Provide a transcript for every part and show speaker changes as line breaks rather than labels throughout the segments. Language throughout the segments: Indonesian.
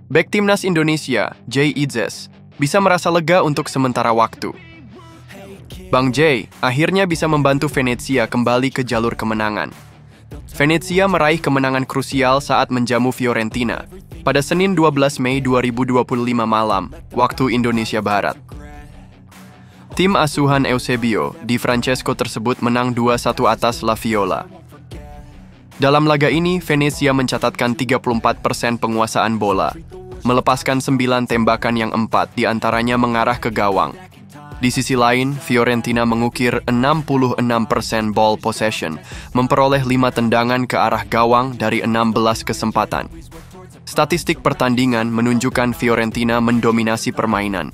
Bek timnas Indonesia, Jay Itzes, bisa merasa lega untuk sementara waktu. Bang Jay akhirnya bisa membantu Venezia kembali ke jalur kemenangan. Venezia meraih kemenangan krusial saat menjamu Fiorentina pada Senin 12 Mei 2025 malam, waktu Indonesia Barat. Tim asuhan Eusebio Di Francesco tersebut menang 2-1 atas La Viola. Dalam laga ini, Venezia mencatatkan 34% penguasaan bola, melepaskan 9 tembakan yang 4 diantaranya mengarah ke gawang. Di sisi lain, Fiorentina mengukir 66% ball possession, memperoleh 5 tendangan ke arah gawang dari 16 kesempatan. Statistik pertandingan menunjukkan Fiorentina mendominasi permainan.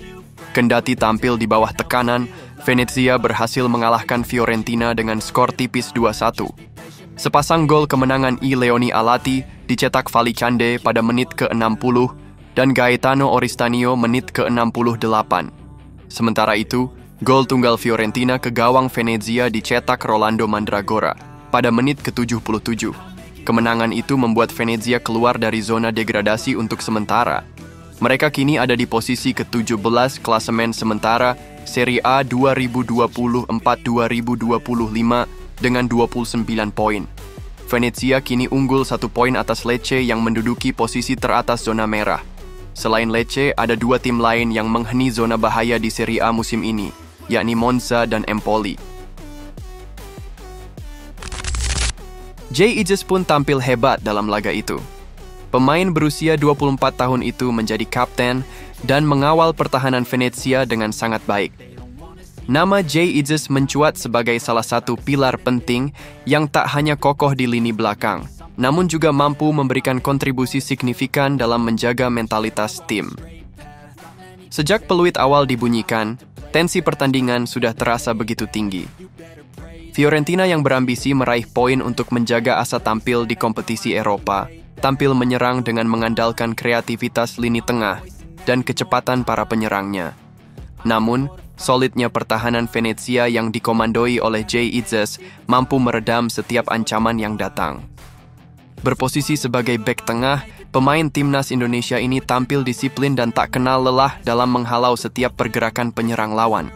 Kendati tampil di bawah tekanan, Venezia berhasil mengalahkan Fiorentina dengan skor tipis 2-1. Sepasang gol kemenangan Leoni Alati dicetak Valicande pada menit ke-60 dan Gaetano Oristanio menit ke-68. Sementara itu, gol tunggal Fiorentina ke gawang Venezia dicetak Rolando Mandragora pada menit ke-77. Kemenangan itu membuat Venezia keluar dari zona degradasi untuk sementara. Mereka kini ada di posisi ke-17 klasemen sementara Serie A 2024-2025 dengan 29 poin. Venezia kini unggul 1 poin atas Lecce yang menduduki posisi teratas zona merah. Selain Lecce, ada 2 tim lain yang menghuni zona bahaya di Serie A musim ini, yakni Monza dan Empoli. Jay Itzes pun tampil hebat dalam laga itu. Pemain berusia 24 tahun itu menjadi kapten dan mengawal pertahanan Venezia dengan sangat baik. Nama Jay Itzes mencuat sebagai salah satu pilar penting yang tak hanya kokoh di lini belakang, namun juga mampu memberikan kontribusi signifikan dalam menjaga mentalitas tim. Sejak peluit awal dibunyikan, tensi pertandingan sudah terasa begitu tinggi. Fiorentina yang berambisi meraih poin untuk menjaga asa tampil di kompetisi Eropa, tampil menyerang dengan mengandalkan kreativitas lini tengah dan kecepatan para penyerangnya. Namun, solidnya pertahanan Venezia yang dikomandoi oleh Jay Itzes mampu meredam setiap ancaman yang datang. Berposisi sebagai bek tengah, pemain timnas Indonesia ini tampil disiplin dan tak kenal lelah dalam menghalau setiap pergerakan penyerang lawan.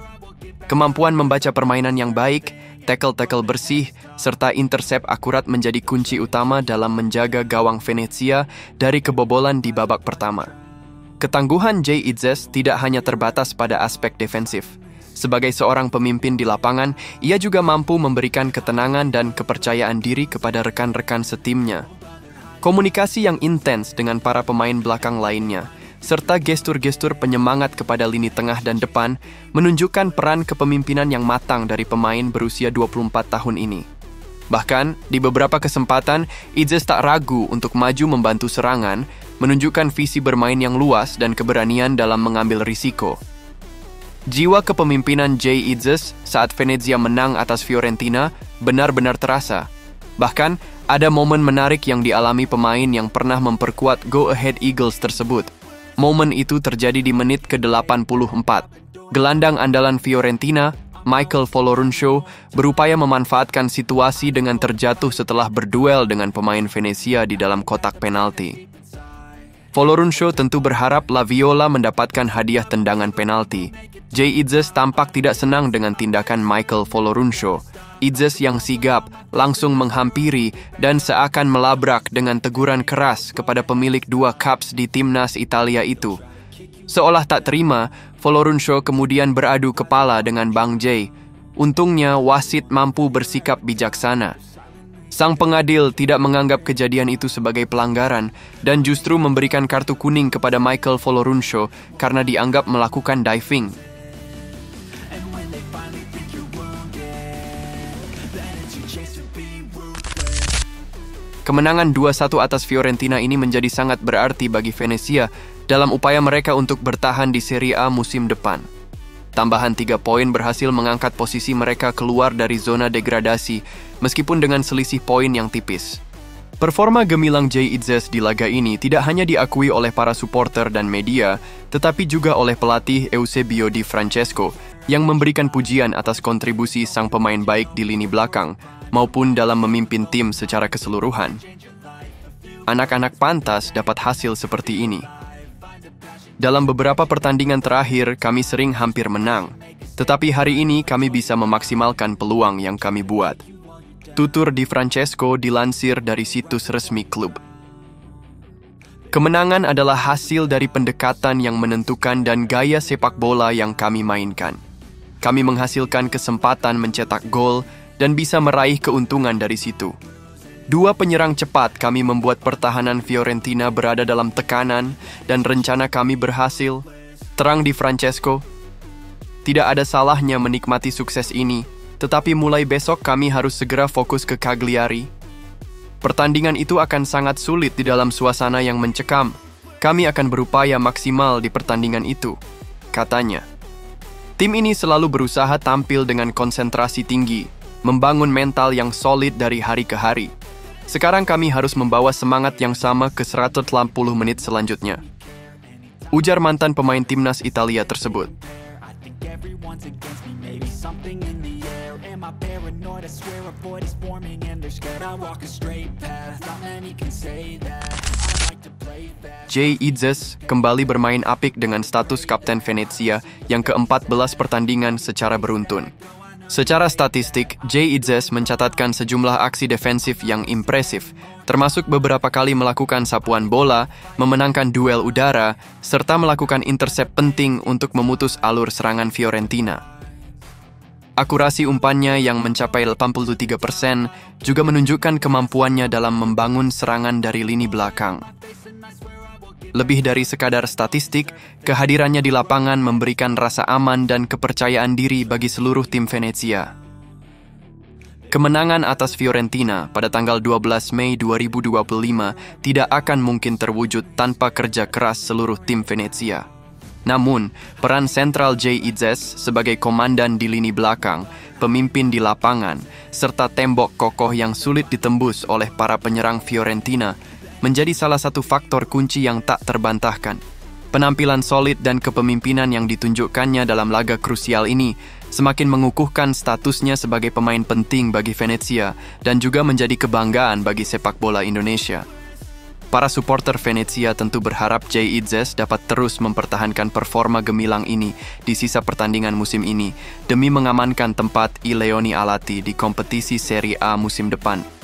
Kemampuan membaca permainan yang baik, tackle-tackle bersih, serta intercept akurat menjadi kunci utama dalam menjaga gawang Venezia dari kebobolan di babak pertama. Ketangguhan Jay Itzes tidak hanya terbatas pada aspek defensif. Sebagai seorang pemimpin di lapangan, ia juga mampu memberikan ketenangan dan kepercayaan diri kepada rekan-rekan setimnya. Komunikasi yang intens dengan para pemain belakang lainnya, serta gestur-gestur penyemangat kepada lini tengah dan depan, menunjukkan peran kepemimpinan yang matang dari pemain berusia 24 tahun ini. Bahkan, di beberapa kesempatan, Itzes tak ragu untuk maju membantu serangan, menunjukkan visi bermain yang luas dan keberanian dalam mengambil risiko. Jiwa kepemimpinan Jay Itzes saat Venezia menang atas Fiorentina benar-benar terasa. Bahkan, ada momen menarik yang dialami pemain yang pernah memperkuat Go Ahead Eagles tersebut. Momen itu terjadi di menit ke-84. Gelandang andalan Fiorentina, Michael Folorunsho, berupaya memanfaatkan situasi dengan terjatuh setelah berduel dengan pemain Venezia di dalam kotak penalti. Folorunsho tentu berharap La Viola mendapatkan hadiah tendangan penalti. Jay Itzes tampak tidak senang dengan tindakan Michael Folorunsho. Itzes yang sigap langsung menghampiri dan seakan melabrak dengan teguran keras kepada pemilik 2 caps di timnas Italia itu. Seolah tak terima, Folorunsho kemudian beradu kepala dengan Bang Jay. Untungnya wasit mampu bersikap bijaksana. Sang pengadil tidak menganggap kejadian itu sebagai pelanggaran dan justru memberikan kartu kuning kepada Michael Folorunsho karena dianggap melakukan diving. Kemenangan 2-1 atas Fiorentina ini menjadi sangat berarti bagi Venezia dalam upaya mereka untuk bertahan di Serie A musim depan. Tambahan 3 poin berhasil mengangkat posisi mereka keluar dari zona degradasi, meskipun dengan selisih poin yang tipis. Performa gemilang Jay Itzes di laga ini tidak hanya diakui oleh para supporter dan media, tetapi juga oleh pelatih Eusebio Di Francesco, yang memberikan pujian atas kontribusi sang pemain baik di lini belakang, maupun dalam memimpin tim secara keseluruhan. Anak-anak pantas dapat hasil seperti ini. Dalam beberapa pertandingan terakhir, kami sering hampir menang. Tetapi hari ini kami bisa memaksimalkan peluang yang kami buat. Tutur Di Francesco dilansir dari situs resmi klub. Kemenangan adalah hasil dari pendekatan yang menentukan dan gaya sepak bola yang kami mainkan. Kami menghasilkan kesempatan mencetak gol dan bisa meraih keuntungan dari situ. Dua penyerang cepat kami membuat pertahanan Fiorentina berada dalam tekanan dan rencana kami berhasil. Terang Di Francesco. Tidak ada salahnya menikmati sukses ini, tetapi mulai besok kami harus segera fokus ke Cagliari. Pertandingan itu akan sangat sulit di dalam suasana yang mencekam. Kami akan berupaya maksimal di pertandingan itu, katanya. Tim ini selalu berusaha tampil dengan konsentrasi tinggi, membangun mental yang solid dari hari ke hari. Sekarang kami harus membawa semangat yang sama ke 180 menit selanjutnya. Ujar mantan pemain timnas Italia tersebut. Jay Idzes kembali bermain apik dengan status Kapten Venezia yang ke-14 pertandingan secara beruntun. Secara statistik, Jay Idzes mencatatkan sejumlah aksi defensif yang impresif, termasuk beberapa kali melakukan sapuan bola, memenangkan duel udara, serta melakukan intercept penting untuk memutus alur serangan Fiorentina. Akurasi umpannya yang mencapai 83% juga menunjukkan kemampuannya dalam membangun serangan dari lini belakang. Lebih dari sekadar statistik, kehadirannya di lapangan memberikan rasa aman dan kepercayaan diri bagi seluruh tim Venezia. Kemenangan atas Fiorentina pada tanggal 12 Mei 2025 tidak akan mungkin terwujud tanpa kerja keras seluruh tim Venezia. Namun, peran sentral Jay Idzes sebagai komandan di lini belakang, pemimpin di lapangan, serta tembok kokoh yang sulit ditembus oleh para penyerang Fiorentina menjadi salah satu faktor kunci yang tak terbantahkan. Penampilan solid dan kepemimpinan yang ditunjukkannya dalam laga krusial ini semakin mengukuhkan statusnya sebagai pemain penting bagi Venezia dan juga menjadi kebanggaan bagi sepak bola Indonesia. Para supporter Venezia tentu berharap Jay Idzes dapat terus mempertahankan performa gemilang ini di sisa pertandingan musim ini demi mengamankan tempat I Leoni Alati di kompetisi Serie A musim depan.